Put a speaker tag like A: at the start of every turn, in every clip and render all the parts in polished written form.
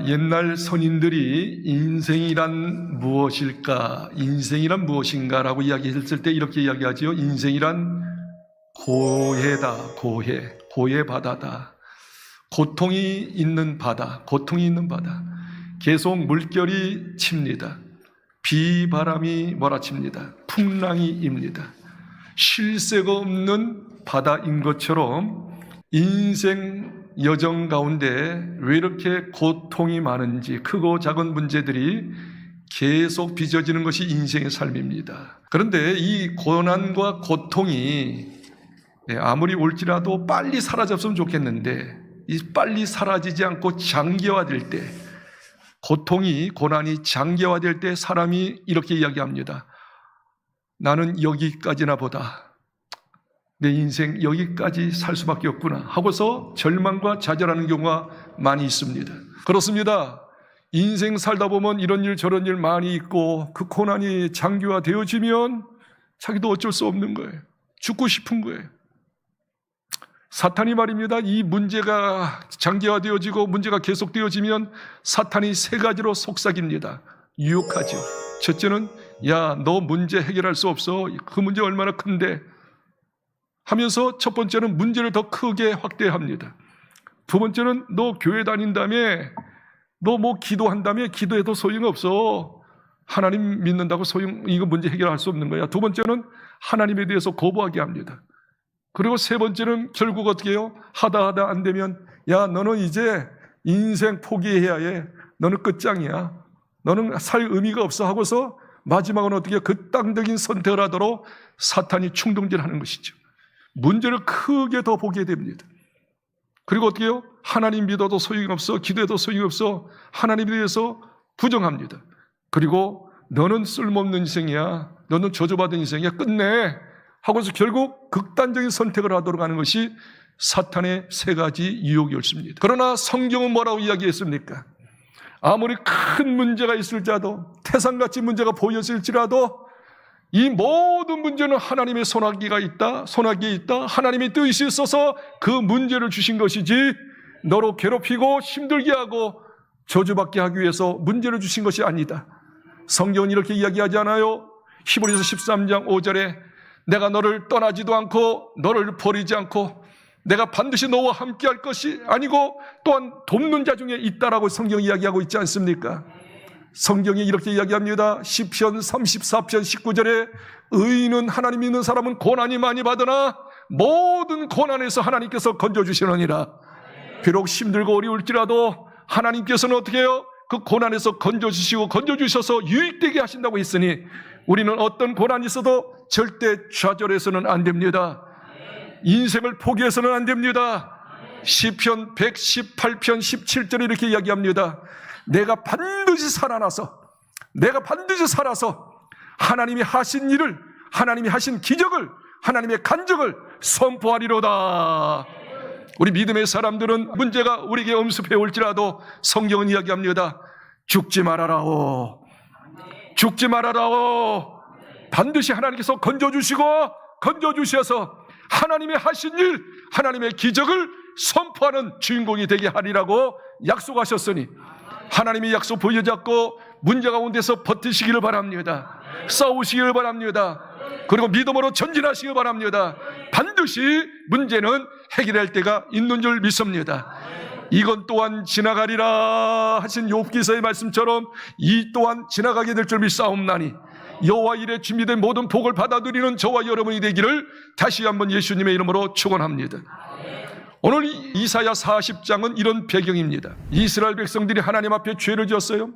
A: 옛날 선인들이 인생이란 무엇일까, 인생이란 무엇인가라고 이야기했을 때 이렇게 이야기하지요. 인생이란 고해다, 고해 바다다. 고통이 있는 바다, 고통이 있는 바다. 계속 물결이 칩니다. 비바람이 몰아칩니다. 풍랑이입니다. 쉴 새가 없는 바다인 것처럼 인생 여정 가운데 왜 이렇게 고통이 많은지, 크고 작은 문제들이 계속 빚어지는 것이 인생의 삶입니다. 그런데 이 고난과 고통이 아무리 올지라도 빨리 사라졌으면 좋겠는데, 이 빨리 사라지지 않고 장기화될 때, 고난이 장기화될 때 사람이 이렇게 이야기합니다. 나는 여기까지나 보다. 내 인생 여기까지 살 수밖에 없구나 하고서 절망과 좌절하는 경우가 많이 있습니다. 그렇습니다. 인생 살다 보면 이런 일 저런 일 많이 있고, 그 고난이 장기화되어지면 자기도 어쩔 수 없는 거예요. 죽고 싶은 거예요. 사탄이 말입니다. 이 문제가 장기화되어지고 문제가 계속되어지면 사탄이 세 가지로 속삭입니다. 유혹하죠. 첫째는 야, 너 문제 해결할 수 없어. 그 문제 얼마나 큰데 하면서 첫 번째는 문제를 더 크게 확대합니다. 두 번째는 너 교회 다닌다며, 너 뭐 기도한다며, 기도해도 소용없어. 하나님 믿는다고 이거 문제 해결할 수 없는 거야. 두 번째는 하나님에 대해서 거부하게 합니다. 그리고 세 번째는 결국 어떻게 해요? 하다 안 되면 야, 너는 이제 인생 포기해야 해. 너는 끝장이야. 너는 살 의미가 없어 하고서 마지막은 어떻게 극단적인 선택을 하도록 사탄이 충동질하는 것이죠. 문제를 크게 더 보게 됩니다. 그리고 어떻게 해요? 하나님 믿어도 소용이 없어, 기도해도 소용이 없어, 하나님에 대해서 부정합니다. 그리고 너는 쓸모없는 인생이야, 너는 저주받은 인생이야, 끝내 하고서 결국 극단적인 선택을 하도록 하는 것이 사탄의 세 가지 유혹이었습니다. 그러나 성경은 뭐라고 이야기했습니까? 아무리 큰 문제가 있을지라도, 태산같이 문제가 보였을지라도 이 모든 문제는 하나님의 손아귀에 있다. 하나님의 뜻이 있어서 그 문제를 주신 것이지 너로 괴롭히고 힘들게 하고 저주받게 하기 위해서 문제를 주신 것이 아니다. 성경은 이렇게 이야기하지 않아요? 히브리서 13장 5절에 내가 너를 떠나지도 않고 너를 버리지 않고 내가 반드시 너와 함께 할 것이 아니고 또한 돕는 자 중에 있다라고 성경이 이야기하고 있지 않습니까? 성경이 이렇게 이야기합니다. 시편 34편 19절에 의인은 하나님 믿는 사람은 고난이 많이 받으나 모든 고난에서 하나님께서 건져주시느니라. 비록 힘들고 어려울지라도 하나님께서는 어떻게 해요? 그 고난에서 건져주셔서 유익되게 하신다고 했으니 우리는 어떤 고난이 있어도 절대 좌절해서는 안 됩니다. 인생을 포기해서는 안 됩니다. 시편 118편 17절에 이렇게 이야기합니다. 내가 반드시 살아서 하나님이 하신 일을, 하나님이 하신 기적을, 하나님의 간적을 선포하리로다. 우리 믿음의 사람들은 문제가 우리에게 엄습해 올지라도 성경은 이야기합니다. 죽지 말아라오. 반드시 하나님께서 건져주셔서 하나님의 하신 일, 하나님의 기적을 선포하는 주인공이 되게 하리라고 약속하셨으니 하나님의 약속 보여잡고 문제 가운데서 버티시기를 바랍니다. 싸우시기를 바랍니다. 그리고 믿음으로 전진하시기를 바랍니다. 반드시 문제는 해결할 때가 있는 줄 믿습니다. 이건 또한 지나가리라 하신 욥기서의 말씀처럼 이 또한 지나가게 될 줄 믿사옵나니 여호와 일에 준비된 모든 복을 받아들이는 저와 여러분이 되기를 다시 한번 예수님의 이름으로 축원합니다. 오늘 이사야 40장은 이런 배경입니다. 이스라엘 백성들이 하나님 앞에 죄를 지었어요.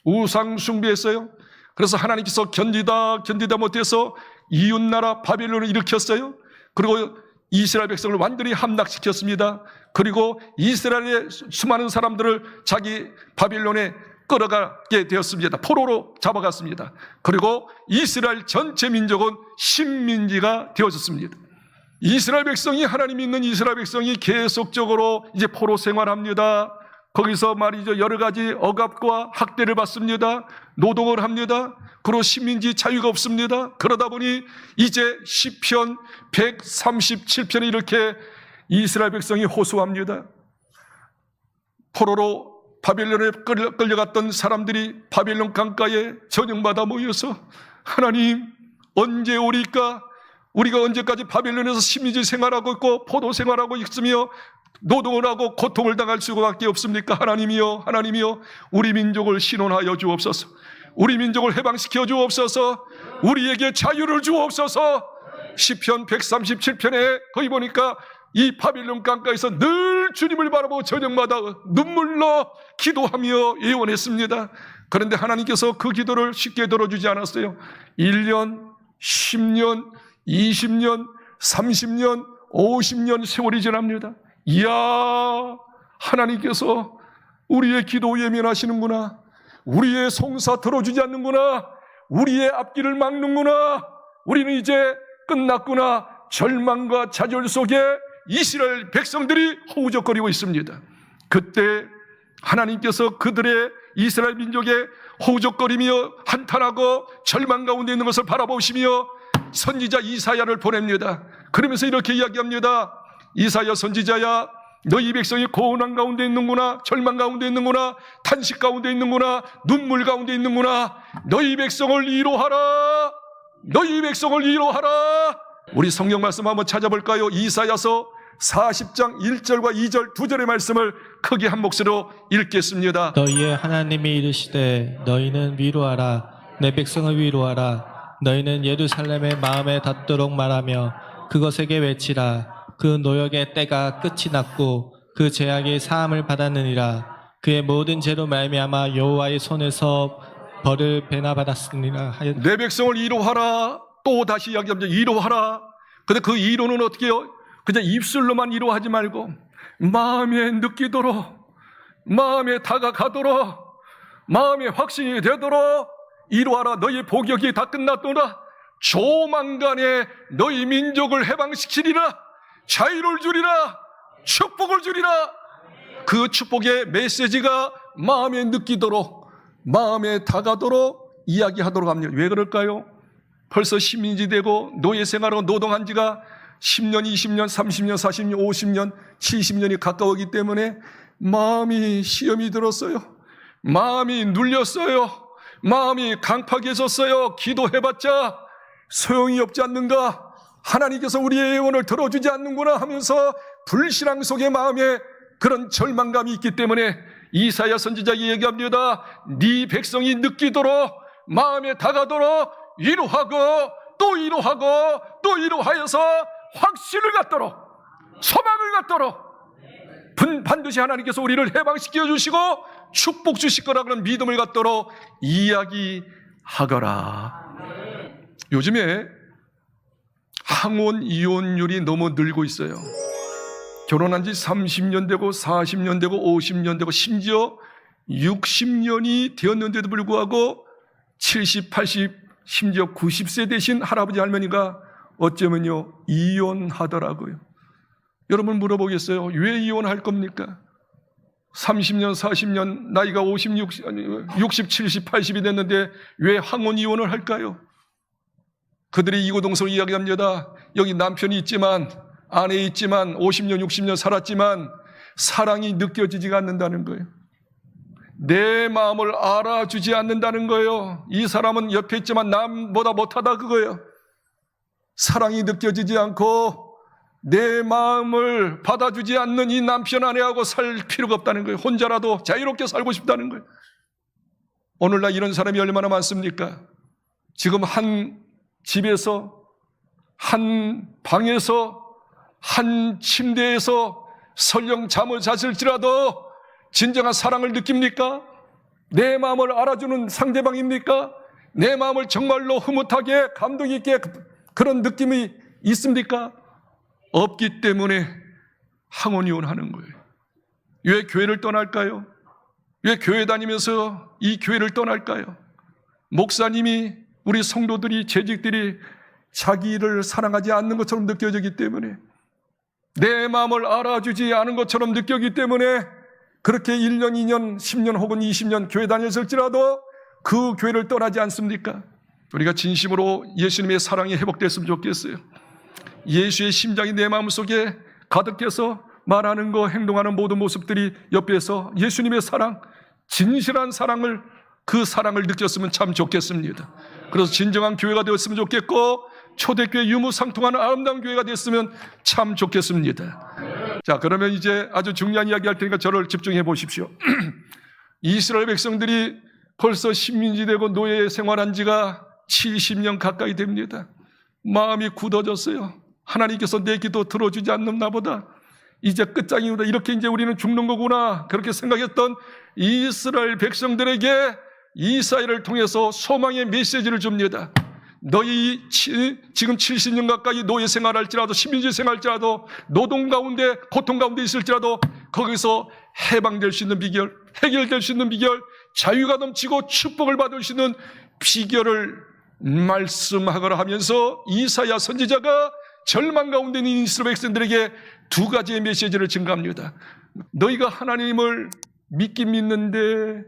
A: 우상 숭배했어요. 그래서 하나님께서 견디다 못해서 이웃나라 바벨론을 일으켰어요. 그리고 이스라엘 백성을 완전히 함락시켰습니다. 그리고 이스라엘의 수많은 사람들을 자기 바벨론에 끌어가게 되었습니다. 포로로 잡아갔습니다. 그리고 이스라엘 전체 민족은 식민지가 되어졌습니다. 이스라엘 백성이, 하나님 믿는 이스라엘 백성이 계속적으로 이제 포로 생활합니다. 거기서 말이죠, 여러 가지 억압과 학대를 받습니다. 노동을 합니다. 그리고 식민지 자유가 없습니다. 그러다 보니 이제 시편 137편에 이렇게 이스라엘 백성이 호소합니다. 포로로 바벨론에 끌려갔던 사람들이 바벨론 강가에 저녁마다 모여서 하나님 언제 오리까? 우리가 언제까지 바벨론에서 심리지 생활하고 있고 포도 생활하고 있으며 노동을 하고 고통을 당할 수밖에 없습니까? 하나님이여, 하나님이여, 우리 민족을 신원하여 주옵소서. 우리 민족을 해방시켜 주옵소서. 우리에게 자유를 주옵소서. 시편 137편에 거기 보니까 이 바벨론 강가에서 늘 주님을 바라보고 저녁마다 눈물로 기도하며 예언했습니다. 그런데 하나님께서 그 기도를 쉽게 들어주지 않았어요. 1년, 10년, 20년, 30년, 50년 세월이 지납니다. 이야, 하나님께서 우리의 기도 예민하시는구나. 우리의 송사 들어주지 않는구나. 우리의 앞길을 막는구나. 우리는 이제 끝났구나. 절망과 좌절 속에 이스라엘 백성들이 허우적거리고 있습니다. 그때 하나님께서 그들의 이스라엘 민족의 허우적거리며 한탄하고 절망 가운데 있는 것을 바라보시며 선지자 이사야를 보냅니다. 그러면서 이렇게 이야기합니다. 이사야 선지자야, 너희 백성이 고난 가운데 있는구나. 절망 가운데 있는구나. 탄식 가운데 있는구나. 눈물 가운데 있는구나. 너희 백성을 위로하라. 너희 백성을 위로하라. 우리 성경 말씀 한번 찾아볼까요? 이사야서 40장 1절과 2절 2절의 말씀을 크게 한 목소리로 읽겠습니다.
B: 너희의 하나님이 이르시되 너희는 위로하라. 내 백성을 위로하라. 너희는 예루살렘의 마음에 닿도록 말하며 그것에게 외치라. 그 노역의 때가 끝이 났고 그 죄악이 사함을 받았느니라. 그의 모든 죄로 말미암아 여호와의 손에서 벌을 배나 받았으니라 하였다.
A: 내 백성을 위로하라. 또 다시 이야기합니다. 위로하라. 근데 그 위로는 어떻게 해요? 그냥 입술로만 위로하지 말고 마음에 느끼도록, 마음에 다가가도록, 마음에 확신이 되도록 위로하라. 너희 복역이 다 끝났도다. 조만간에 너희 민족을 해방시키리라. 자유를 주리라. 축복을 주리라. 그 축복의 메시지가 마음에 느끼도록, 마음에 다가도록 이야기하도록 합니다. 왜 그럴까요? 벌써 식민지 되고 노예 생활하고 노동한 지가 10년, 20년, 30년, 40년, 50년, 70년이 가까웠기 때문에 마음이 시험이 들었어요. 마음이 눌렸어요. 마음이 강팍해졌어요. 기도해봤자 소용이 없지 않는가? 하나님께서 우리의 예언을 들어주지 않는구나 하면서 불신앙 속의 마음에 그런 절망감이 있기 때문에 이사야 선지자가 얘기합니다. 네 백성이 느끼도록, 마음에 다가도록 위로하고 또 위로하고 또 위로하여서 확신을 갖도록, 소망을 갖도록 반드시 하나님께서 우리를 해방시켜 주시고 축복 주실 거라 그런 믿음을 갖도록 이야기하거라. 요즘에 항원 이혼율이 너무 늘고 있어요. 결혼한 지 30년 되고 40년 되고 50년 되고 심지어 60년이 되었는데도 불구하고 70, 80, 심지어 90세 되신 할아버지 할머니가 어쩌면요 이혼하더라고요. 여러분 물어보겠어요? 왜 이혼할 겁니까? 30년, 40년 나이가 50, 60, 70, 80이 됐는데 왜 항원 이혼을 할까요? 그들이 이고동성을 이야기합니다. 여기 남편이 있지만, 아내 있지만 50년, 60년 살았지만 사랑이 느껴지지가 않는다는 거예요. 내 마음을 알아주지 않는다는 거예요. 이 사람은 옆에 있지만 남보다 못하다 그거예요. 사랑이 느껴지지 않고 내 마음을 받아주지 않는 이 남편 아내하고 살 필요가 없다는 거예요. 혼자라도 자유롭게 살고 싶다는 거예요. 오늘날 이런 사람이 얼마나 많습니까? 지금 한 집에서, 한 방에서, 한 침대에서 설령 잠을 잤을지라도 진정한 사랑을 느낍니까? 내 마음을 알아주는 상대방입니까? 내 마음을 정말로 흐뭇하게 감동 있게 그런 느낌이 있습니까? 없기 때문에 항원이혼하는 거예요. 왜 교회를 떠날까요? 왜 교회 다니면서 이 교회를 떠날까요? 목사님이, 우리 성도들이, 재직들이 자기 일을 사랑하지 않는 것처럼 느껴지기 때문에, 내 마음을 알아주지 않은 것처럼 느껴지기 때문에 그렇게 1년, 2년, 10년 혹은 20년 교회 다녔을지라도 그 교회를 떠나지 않습니까? 우리가 진심으로 예수님의 사랑이 회복됐으면 좋겠어요. 예수의 심장이 내 마음속에 가득해서 말하는 거, 행동하는 모든 모습들이 옆에서 예수님의 사랑, 진실한 사랑을, 그 사랑을 느꼈으면 참 좋겠습니다. 그래서 진정한 교회가 되었으면 좋겠고 초대교회 유무상통하는 아름다운 교회가 됐으면 참 좋겠습니다. 자, 그러면 이제 아주 중요한 이야기 할 테니까 저를 집중해 보십시오. 이스라엘 백성들이 벌써 식민지 되고 노예 생활한 지가 70년 가까이 됩니다. 마음이 굳어졌어요. 하나님께서 내 기도 들어주지 않는나 보다. 이제 끝장이구나. 이렇게 이제 우리는 죽는 거구나. 그렇게 생각했던 이스라엘 백성들에게 이사야를 통해서 소망의 메시지를 줍니다. 너희 지금 70년 가까이 노예 생활할지라도 식민지 생활할지라도 노동 가운데 고통 가운데 있을지라도 거기서 해방될 수 있는 비결, 해결될 수 있는 비결, 자유가 넘치고 축복을 받을 수 있는 비결을 말씀하거라 하면서 이사야 선지자가 절망 가운데 있는 이스라엘 백성들에게 두 가지의 메시지를 증가합니다. 너희가 하나님을 믿긴 믿는데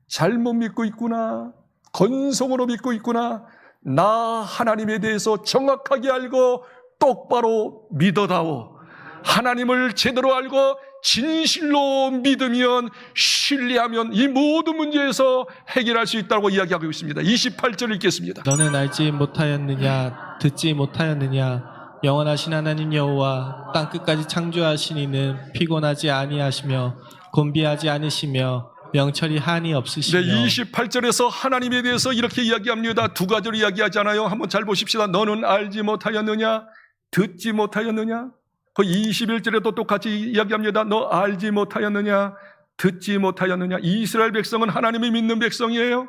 A: 잘못 믿고 있구나. 건성으로 믿고 있구나. 나 하나님에 대해서 정확하게 알고 똑바로 믿어다오. 하나님을 제대로 알고 진실로 믿으면, 신뢰하면 이 모든 문제에서 해결할 수 있다고 이야기하고 있습니다. 28절 읽겠습니다.
B: 너는 알지 못하였느냐, 듣지 못하였느냐. 영원하신 하나님 여호와 땅 끝까지 창조하신 이는 피곤하지 아니하시며 곤비하지 않으시며 명철이 한이 없으시며.
A: 네, 28절에서 하나님에 대해서 이렇게 이야기합니다. 두 가지로 이야기하잖아요. 한번 잘 보십시다. 너는 알지 못하였느냐, 듣지 못하였느냐. 그 21절에도 똑같이 이야기합니다. 너 알지 못하였느냐, 듣지 못하였느냐. 이스라엘 백성은 하나님을 믿는 백성이에요.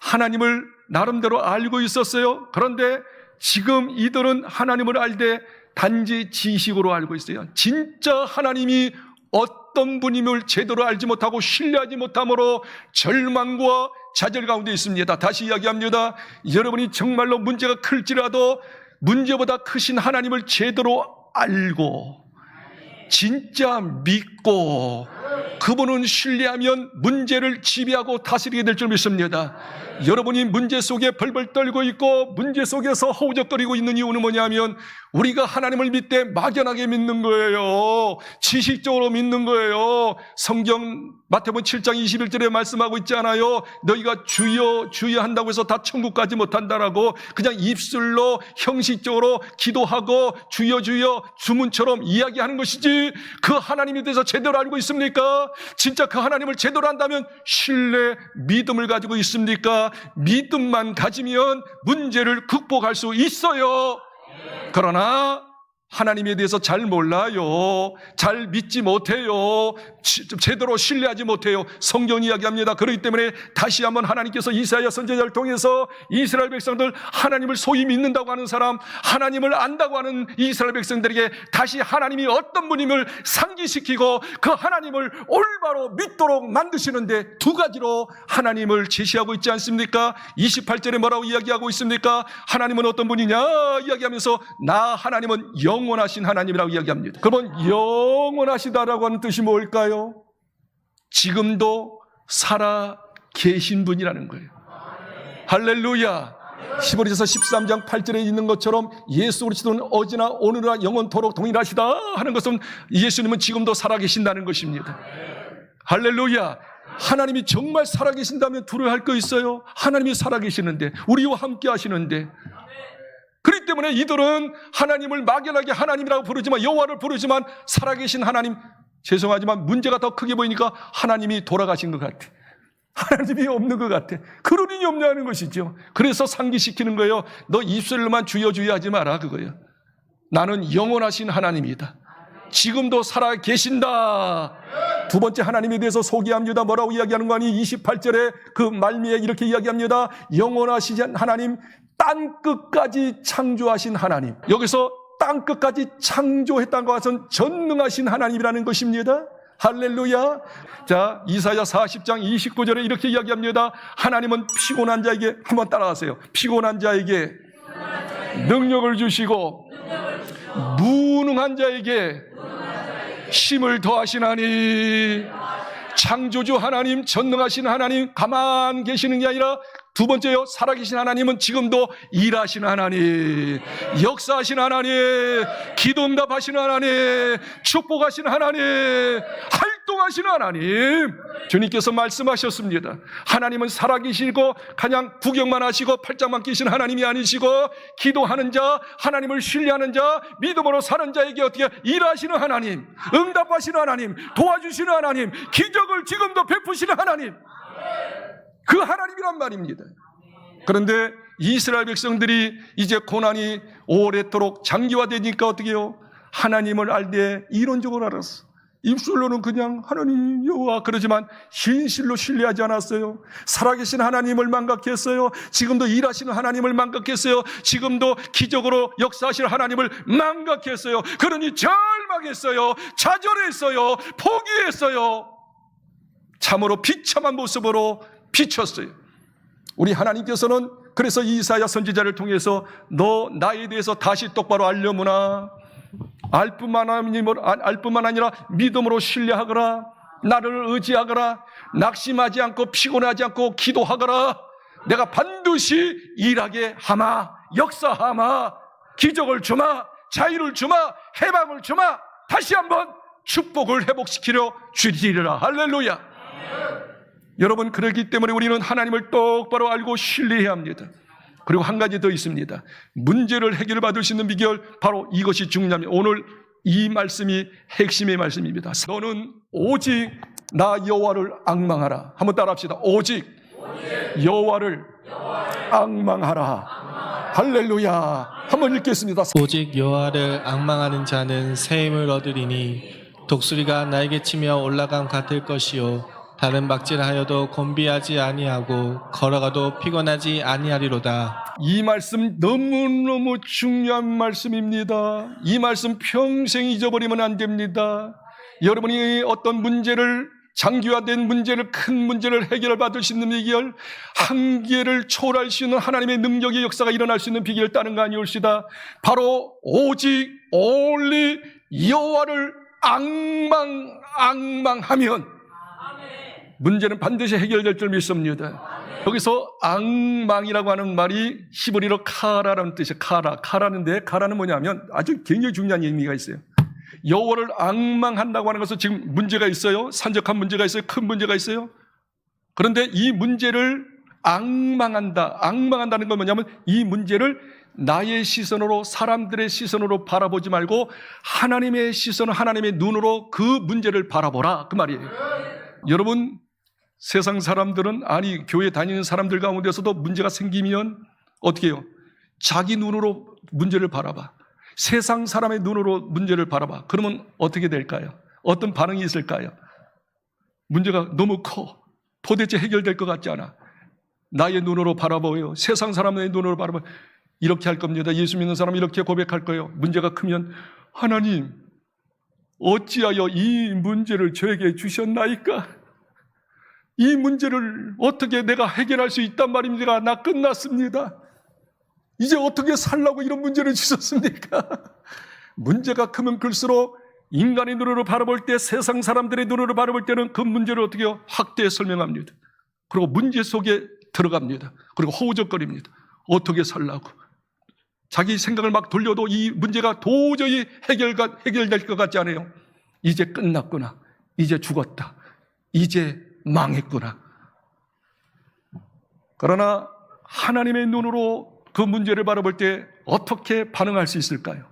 A: 하나님을 나름대로 알고 있었어요. 그런데 지금 이들은 하나님을 알되 단지 지식으로 알고 있어요. 진짜 하나님이 어떤 분임을 제대로 알지 못하고 신뢰하지 못함으로 절망과 좌절 가운데 있습니다. 다시 이야기합니다. 여러분이 정말로 문제가 클지라도 문제보다 크신 하나님을 제대로 알고 진짜 믿고 그분은 신뢰하면 문제를 지배하고 다스리게 될 줄 믿습니다. 여러분이 문제 속에 벌벌 떨고 있고 문제 속에서 허우적거리고 있는 이유는 뭐냐면 우리가 하나님을 믿되 막연하게 믿는 거예요. 지식적으로 믿는 거예요. 성경 마태복음 7장 21절에 말씀하고 있잖아요. 너희가 주여 주여 한다고 해서 다 천국 가지 못한다라고 그냥 입술로 형식적으로 기도하고 주여 주여 주문처럼 이야기하는 것이지 그 하나님에 대해서 제대로 알고 있습니까? 진짜 그 하나님을 제대로 안다면 신뢰, 믿음을 가지고 있습니까? 믿음만 가지면 문제를 극복할 수 있어요. 그러나 하나님에 대해서 잘 몰라요. 잘 믿지 못해요. 제대로 신뢰하지 못해요. 성경이 이야기합니다. 그렇기 때문에 다시 한번 하나님께서 이사야 선지자를 통해서 이스라엘 백성들, 하나님을 소위 믿는다고 하는 사람, 하나님을 안다고 하는 이스라엘 백성들에게 다시 하나님이 어떤 분임을 상기시키고 그 하나님을 올바로 믿도록 만드시는데 두 가지로 하나님을 제시하고 있지 않습니까? 28절에 뭐라고 이야기하고 있습니까? 하나님은 어떤 분이냐 이야기하면서 나 하나님은 영원하신 하나님이라고 이야기합니다. 그러면 영원하시다라고 하는 뜻이 뭘까요? 지금도 살아 계신 분이라는 거예요. 할렐루야. 히브리서 13장 8절에 있는 것처럼 예수 그리스도는 어제나 오늘나 영원토록 동일하시다 하는 것은 예수님은 지금도 살아 계신다는 것입니다. 할렐루야. 하나님이 정말 살아 계신다면 두려워할 거 있어요? 하나님이 살아 계시는데, 우리와 함께 하시는데. 그렇기 때문에 이들은 하나님을 막연하게 하나님이라고 부르지만, 여호와를 부르지만 살아계신 하나님, 죄송하지만 문제가 더 크게 보이니까 하나님이 돌아가신 것 같아. 하나님이 없는 것 같아. 그러니 염려하는 것이죠. 그래서 상기시키는 거예요. 너 입술로만 주여 주여 하지 마라, 그거예요. 나는 영원하신 하나님이다. 지금도 살아 계신다. 두 번째 하나님에 대해서 소개합니다. 뭐라고 이야기하는 거 아니? 28절에 그 말미에 이렇게 이야기합니다. 영원하신 하나님, 땅 끝까지 창조하신 하나님. 여기서 땅 끝까지 창조했다는 것은 전능하신 하나님이라는 것입니다. 할렐루야. 자, 이사야 40장 29절에 이렇게 이야기합니다. 하나님은 피곤한 자에게, 한번 따라하세요. 피곤한 자에게 능력을 주시고 무능한 자에게 힘을 더하시나니. 창조주 하나님, 전능하신 하나님, 가만 계시는 게 아니라 두 번째요, 살아계신 하나님은 지금도 일하시는 하나님, 역사하시는 하나님, 기도 응답하시는 하나님, 축복하시는 하나님, 운행하시는 하나님. 주님께서 말씀하셨습니다. 하나님은 살아계시고 그냥 구경만 하시고 팔짱만 끼신 하나님이 아니시고 기도하는 자, 하나님을 신뢰하는 자, 믿음으로 사는 자에게 어떻게 일하시는 하나님, 응답하시는 하나님, 도와주시는 하나님, 기적을 지금도 베푸시는 하나님, 그 하나님이란 말입니다. 그런데 이스라엘 백성들이 이제 고난이 오랫도록 장기화되니까 어떻게 해요? 하나님을 알 때 이론적으로 알았어. 입술로는 그냥 하나님 여호와 그러지만 진실로 신뢰하지 않았어요. 살아계신 하나님을 망각했어요. 지금도 일하시는 하나님을 망각했어요. 지금도 기적으로 역사하실 하나님을 망각했어요. 그러니 절망했어요. 좌절했어요. 포기했어요. 참으로 비참한 모습으로 비쳤어요. 우리 하나님께서는 그래서 이사야 선지자를 통해서 너 나에 대해서 다시 똑바로 알려무나 알 뿐만 아니라 믿음으로 신뢰하거라. 나를 의지하거라. 낙심하지 않고 피곤하지 않고 기도하거라. 내가 반드시 일하게 하마, 역사하마, 기적을 주마, 자유를 주마, 해방을 주마, 다시 한번 축복을 회복시키려 주리라. 할렐루야. 여러분, 그렇기 때문에 우리는 하나님을 똑바로 알고 신뢰해야 합니다. 그리고 한 가지 더 있습니다. 문제를 해결받을 수 있는 비결, 바로 이것이 중요합니다. 오늘 이 말씀이 핵심의 말씀입니다. 너는 오직 나 여호와를 앙망하라. 한번 따라합시다. 오직 여호와를 앙망하라. 할렐루야. 한번 읽겠습니다.
B: 오직 여호와를 앙망하는 자는 새 힘을 얻으리니 독수리가 날개 치며 올라감 같을 것이요 다른 박질하여도 곤비하지 아니하고 걸어가도 피곤하지 아니하리로다.
A: 이 말씀 너무너무 중요한 말씀입니다. 이 말씀 평생 잊어버리면 안 됩니다. 여러분이 어떤 문제를, 장기화된 문제를, 큰 문제를 해결받을 수 있는 비결, 한계를 초월할 수 있는 하나님의 능력의 역사가 일어날 수 있는 비결을 따는 거 아니올시다. 바로 오직 only 여호와를 앙망하면 문제는 반드시 해결될 줄 믿습니다. 여기서 앙망이라고 하는 말이 히브리어로 카라라는 뜻이에요. 카라는데 카라는 뭐냐면 아주 굉장히 중요한 의미가 있어요. 여호와를 앙망한다고 하는 것은 지금 문제가 있어요. 산적한 문제가 있어요. 큰 문제가 있어요. 그런데 이 문제를 앙망한다는 건 뭐냐면 이 문제를 나의 시선으로, 사람들의 시선으로 바라보지 말고 하나님의 시선, 하나님의 눈으로 그 문제를 바라보라, 그 말이에요. 여러분, 세상 사람들은, 아니 교회 다니는 사람들 가운데서도 문제가 생기면 어떻게 해요? 자기 눈으로 문제를 바라봐. 세상 사람의 눈으로 문제를 바라봐. 그러면 어떻게 될까요? 어떤 반응이 있을까요? 문제가 너무 커. 도대체 해결될 것 같지 않아. 나의 눈으로 바라보요. 세상 사람의 눈으로 바라봐. 이렇게 할 겁니다. 예수 믿는 사람은 이렇게 고백할 거예요. 문제가 크면 하나님, 어찌하여 이 문제를 저에게 주셨나이까? 이 문제를 어떻게 내가 해결할 수 있단 말입니까? 나 끝났습니다. 이제 어떻게 살라고 이런 문제를 주셨습니까? 문제가 크면 클수록 인간의 눈으로 바라볼 때, 세상 사람들의 눈으로 바라볼 때는 그 문제를 어떻게 해요? 확대 설명합니다. 그리고 문제 속에 들어갑니다. 그리고 허우적거립니다. 어떻게 살라고. 자기 생각을 막 돌려도 이 문제가 도저히 해결될 것 같지 않아요. 이제 끝났구나. 이제 죽었다. 이제 망했구나. 그러나 하나님의 눈으로 그 문제를 바라볼 때 어떻게 반응할 수 있을까요?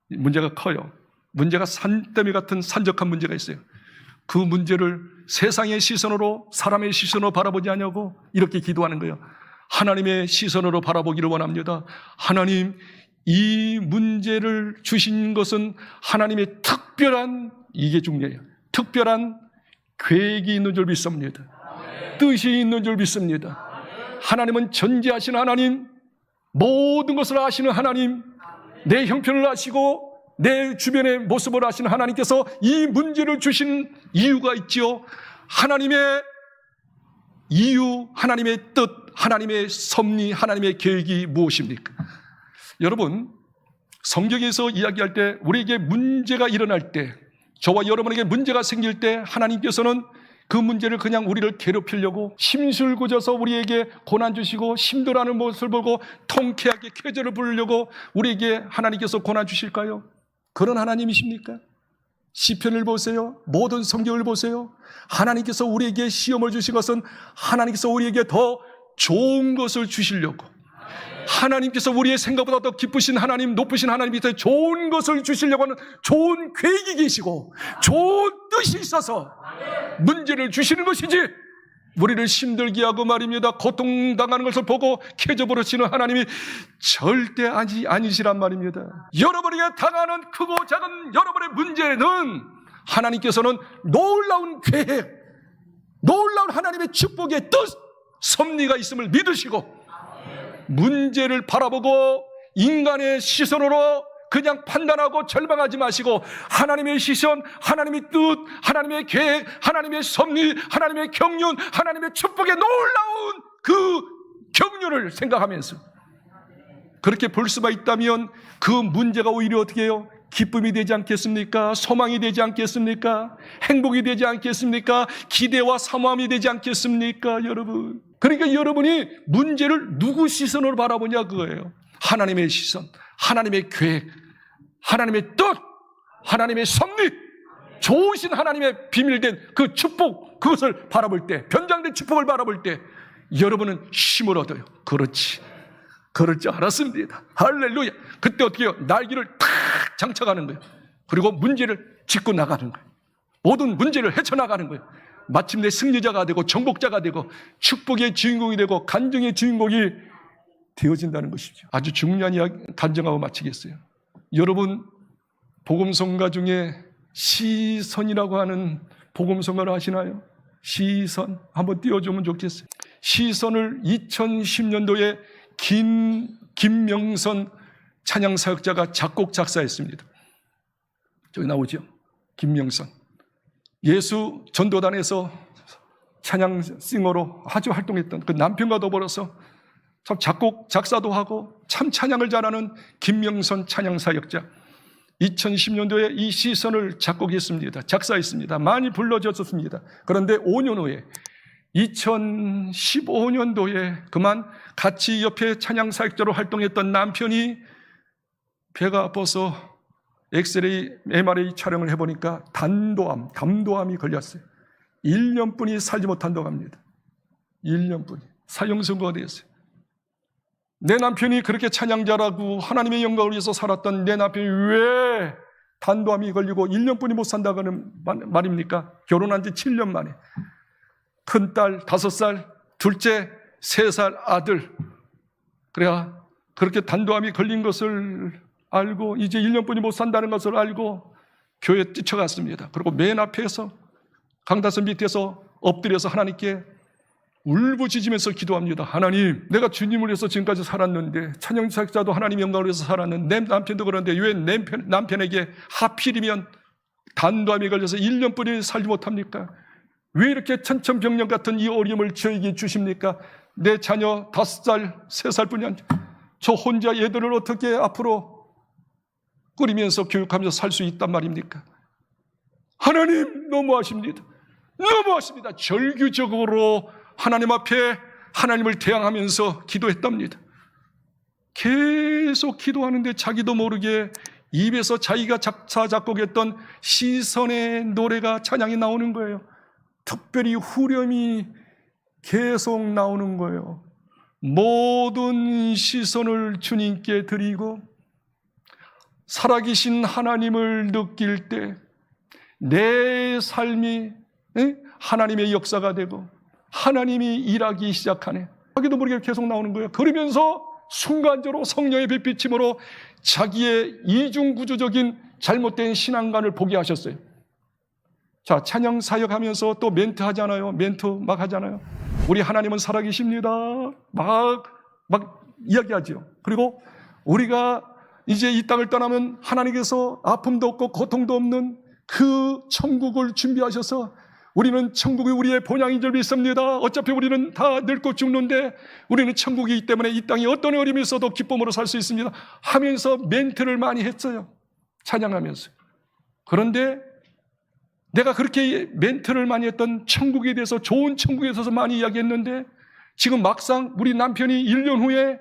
A: 문제가 커요. 문제가 산더미 같은 산적한 문제가 있어요. 그 문제를 세상의 시선으로, 사람의 시선으로 바라보지 않냐고 이렇게 기도하는 거예요. 하나님의 시선으로 바라보기를 원합니다. 하나님, 이 문제를 주신 것은 하나님의 특별한, 이게 중요해요. 특별한 계획이 있는 줄 믿습니다. 뜻이 있는 줄 믿습니다. 하나님은 전지하신 하나님, 모든 것을 아시는 하나님, 내 형편을 아시고 내 주변의 모습을 아시는 하나님께서 이 문제를 주신 이유가 있지요. 하나님의 이유, 하나님의 뜻, 하나님의 섭리, 하나님의 계획이 무엇입니까? 여러분, 성경에서 이야기할 때, 우리에게 문제가 일어날 때, 저와 여러분에게 문제가 생길 때 하나님께서는 그 문제를 그냥 우리를 괴롭히려고 심술궂어서 우리에게 고난 주시고 힘들어하는 모습을 보고 통쾌하게 쾌재를 부르려고 우리에게 하나님께서 고난 주실까요? 그런 하나님이십니까? 시편을 보세요. 모든 성경을 보세요. 하나님께서 우리에게 시험을 주신 것은 하나님께서 우리에게 더 좋은 것을 주시려고, 하나님께서 우리의 생각보다 더 기쁘신 하나님, 높으신 하나님께서 좋은 것을 주시려고 하는 좋은 계획이 계시고 좋은 뜻이 있어서 문제를 주시는 것이지, 우리를 힘들게 하고 말입니다, 고통당하는 것을 보고 캐져버리시는 하나님이 절대 아니시란 말입니다. 여러분에게 당하는 크고 작은 여러분의 문제는 하나님께서는 놀라운 계획, 놀라운 하나님의 축복의 뜻, 섭리가 있음을 믿으시고, 문제를 바라보고 인간의 시선으로 그냥 판단하고 절망하지 마시고, 하나님의 시선, 하나님의 뜻, 하나님의 계획, 하나님의 섭리, 하나님의 경륜, 하나님의 축복의 놀라운 그 경륜을 생각하면서 그렇게 볼 수가 있다면 그 문제가 오히려 어떻게 해요? 기쁨이 되지 않겠습니까? 소망이 되지 않겠습니까? 행복이 되지 않겠습니까? 기대와 사모함이 되지 않겠습니까? 여러분, 그러니까 여러분이 문제를 누구 시선으로 바라보냐 그거예요. 하나님의 시선, 하나님의 계획, 하나님의 뜻, 하나님의 섭리, 좋으신 하나님의 비밀된 그 축복, 그것을 바라볼 때, 변장된 축복을 바라볼 때 여러분은 힘을 얻어요. 그렇지, 그럴 줄 알았습니다. 할렐루야. 그때 어떻게 해요? 날개를 탁 장착하는 거예요. 그리고 문제를 짚고 나가는 거예요. 모든 문제를 헤쳐나가는 거예요. 마침내 승리자가 되고 정복자가 되고 축복의 주인공이 되고 간증의 주인공이 되어진다는 것이죠. 아주 중요한 이야기 간증하고 마치겠어요. 여러분, 복음성가 중에 시선이라고 하는 복음성가를 아시나요? 시선 한번 띄워주면 좋겠어요. 시선을 2010년도에 김명선 찬양사역자가 작곡 작사했습니다. 저기 나오죠? 김명선. 예수 전도단에서 찬양싱어로 아주 활동했던 그 남편과 더불어서 참 작곡 작사도 하고 참 찬양을 잘하는 김명선 찬양사역자, 2010년도에 이 시선을 작곡했습니다. 작사했습니다. 많이 불러졌었습니다. 그런데 5년 후에 2015년도에 그만 같이 옆에 찬양사역자로 활동했던 남편이 배가 아파서 엑스레이, MRI 촬영을 해보니까 담도암이 걸렸어요. 1년뿐이 살지 못한다고 합니다. 1년뿐이 사형선고가 되었어요. 내 남편이 그렇게 찬양 잘하고 하나님의 영광을 위해서 살았던 내 남편이 왜 담도암이 걸리고 1년뿐이 못 산다고 하는 말입니까? 결혼한 지 7년 만에 큰딸 5살, 둘째 3살 아들, 그래야 그렇게 담도암이 걸린 것을 알고 이제 1년뿐이 못 산다는 것을 알고 교회에 뛰쳐갔습니다. 그리고 맨 앞에서 강다선 밑에서 엎드려서 하나님께 울부짖으면서 기도합니다. 하나님, 내가 주님을 위해서 지금까지 살았는데, 찬양사역자도 하나님 영광을 위해서 살았는데, 내 남편도 그런데 왜 남편에게 하필이면 담도암이 걸려서 1년뿐이 살지 못합니까? 왜 이렇게 천천병력 같은 이 어려움을 저에게 주십니까? 내 자녀 5살, 3살뿐이 아니라 저 혼자 얘들을 어떻게 앞으로 꾸리면서 교육하면서 살 수 있단 말입니까? 하나님, 너무하십니다. 너무하십니다. 절규적으로 하나님 앞에 하나님을 대항하면서 기도했답니다. 계속 기도하는데 자기도 모르게 입에서 자기가 작사 작곡했던 시선의 노래가 찬양이 나오는 거예요. 특별히 후렴이 계속 나오는 거예요. 모든 시선을 주님께 드리고 살아계신 하나님을 느낄 때 내 삶이 하나님의 역사가 되고 하나님이 일하기 시작하네. 자기도 모르게 계속 나오는 거예요. 그러면서 순간적으로 성령의 빛비침으로 자기의 이중구조적인 잘못된 신앙관을 보게 하셨어요. 자, 찬양 사역하면서 또 멘트 하잖아요. 멘트 막 하잖아요. 우리 하나님은 살아계십니다. 막 이야기하죠. 그리고 우리가 이제 이 땅을 떠나면 하나님께서 아픔도 없고 고통도 없는 그 천국을 준비하셔서 우리는 천국이 우리의 본향인 줄 믿습니다. 어차피 우리는 다 늙고 죽는데 우리는 천국이기 때문에 이 땅에 어떤 어려움이 있어도 기쁨으로 살 수 있습니다 하면서 멘트를 많이 했어요. 찬양하면서. 그런데 내가 그렇게 멘트를 많이 했던 천국에 대해서, 좋은 천국에 대해서 많이 이야기했는데 지금 막상 우리 남편이 1년 후에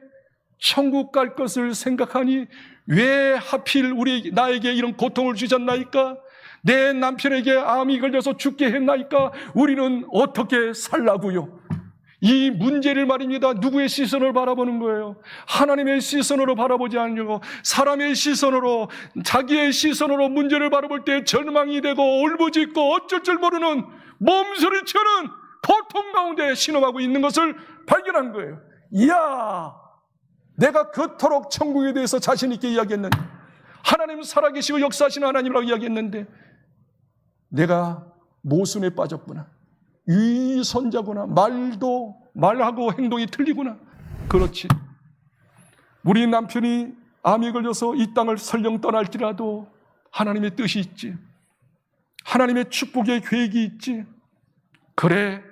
A: 천국 갈 것을 생각하니 왜 하필 나에게 이런 고통을 주셨나이까? 내 남편에게 암이 걸려서 죽게 했나이까 우리는 어떻게 살라고요? 이 문제를 말입니다. 누구의 시선을 바라보는 거예요? 하나님의 시선으로 바라보지 않으려고 사람의 시선으로, 자기의 시선으로 문제를 바라볼 때 절망이 되고 울부짖고 어쩔 줄 모르는 몸소리치는 고통 가운데 신음하고 있는 것을 발견한 거예요. 이야, 내가 그토록 천국에 대해서 자신 있게 이야기했는데, 하나님 살아계시고 역사하시는 하나님이라고 이야기했는데 내가 모순에 빠졌구나. 위선자구나. 말하고 행동이 틀리구나. 그렇지. 우리 남편이 암이 걸려서 이 땅을 설령 떠날지라도 하나님의 뜻이 있지. 하나님의 축복의 계획이 있지. 그래,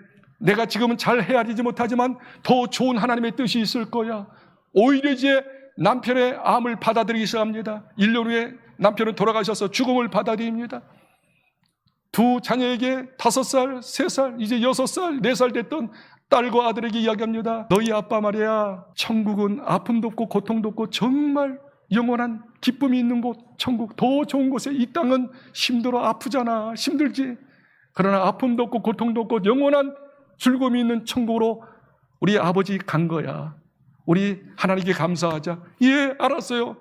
A: 내가 지금은 잘 헤아리지 못하지만 더 좋은 하나님의 뜻이 있을 거야. 오히려 이제 남편의 암을 받아들이기 시작합니다. 1년 후에 남편은 돌아가셔서 죽음을 받아들입니다. 두 자녀에게 5살, 3살, 이제 6살, 4살 됐던 딸과 아들에게 이야기합니다. 너희 아빠 말이야, 천국은 아픔도 없고 고통도 없고 정말 영원한 기쁨이 있는 곳, 천국, 더 좋은 곳에. 이 땅은 힘들어, 아프잖아, 힘들지. 그러나 아픔도 없고 고통도 없고 영원한 즐거움이 있는 천국으로 우리 아버지 간 거야. 우리 하나님께 감사하자. 예, 알았어요.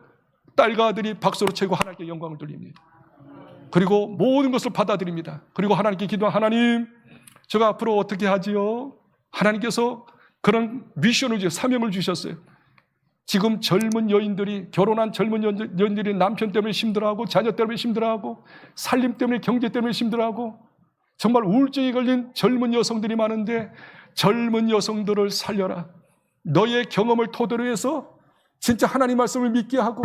A: 딸과 아들이 박수로 치고 하나님께 영광을 돌립니다. 그리고 모든 것을 받아들입니다. 그리고 하나님께 기도한 하나님, 제가 앞으로 어떻게 하지요? 하나님께서 그런 미션을 주셨어요. 사명을 주셨어요. 지금 젊은 여인들이, 결혼한 젊은 여인들이 남편 때문에 힘들어하고 자녀 때문에 힘들어하고 살림 때문에, 경제 때문에 힘들어하고 정말 우울증이 걸린 젊은 여성들이 많은데 젊은 여성들을 살려라. 너의 경험을 토대로 해서 진짜 하나님 말씀을 믿게 하고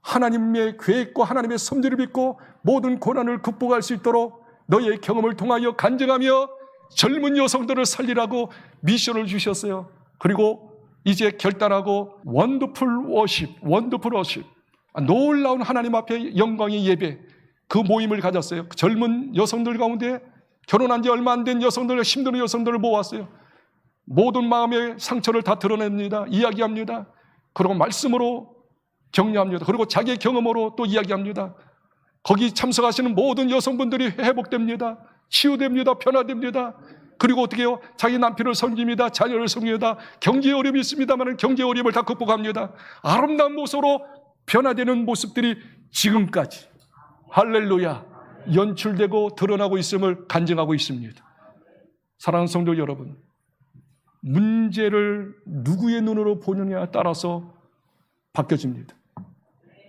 A: 하나님의 계획과 하나님의 섭리를 믿고 모든 고난을 극복할 수 있도록 너의 경험을 통하여 간증하며 젊은 여성들을 살리라고 미션을 주셨어요. 그리고 이제 결단하고 원더풀 워십, 놀라운 하나님 앞에 영광의 예배, 그 모임을 가졌어요. 젊은 여성들 가운데 결혼한 지 얼마 안 된 여성들, 힘든 여성들을 모았어요. 모든 마음의 상처를 다 드러냅니다. 이야기합니다. 그리고 말씀으로 격려합니다. 그리고 자기의 경험으로 또 이야기합니다. 거기 참석하시는 모든 여성분들이 회복됩니다. 치유됩니다. 변화됩니다. 그리고 어떻게 해요? 자기 남편을 섬깁니다. 자녀를 섬깁니다. 경제 어려움이 있습니다만 경제 어려움을 다 극복합니다. 아름다운 모습으로 변화되는 모습들이 지금까지 할렐루야 연출되고 드러나고 있음을 간증하고 있습니다. 사랑하는 성도 여러분, 문제를 누구의 눈으로 보느냐에 따라서 바뀌어집니다.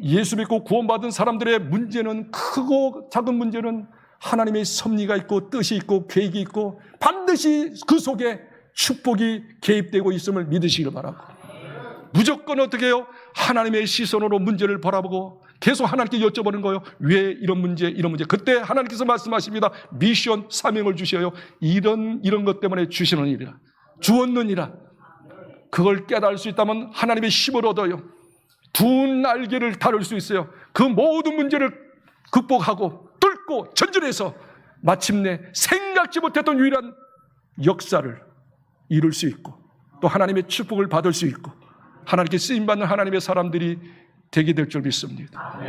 A: 예수 믿고 구원받은 사람들의 문제는, 크고 작은 문제는 하나님의 섭리가 있고 뜻이 있고 계획이 있고 반드시 그 속에 축복이 개입되고 있음을 믿으시길 바라고, 무조건 어떻게 해요? 하나님의 시선으로 문제를 바라보고 계속 하나님께 여쭤보는 거예요. 왜 이런 문제. 그때 하나님께서 말씀하십니다. 미션, 사명을 주셔요. 이런 것 때문에 주시는 일이라, 주었느니라. 그걸 깨달을 수 있다면 하나님의 힘을 얻어요. 두 날개를 다룰 수 있어요. 그 모든 문제를 극복하고 뚫고 전진해서 마침내 생각지 못했던 유일한 역사를 이룰 수 있고 또 하나님의 축복을 받을 수 있고 하나님께 쓰임받는 하나님의 사람들이 되게 될 줄 믿습니다.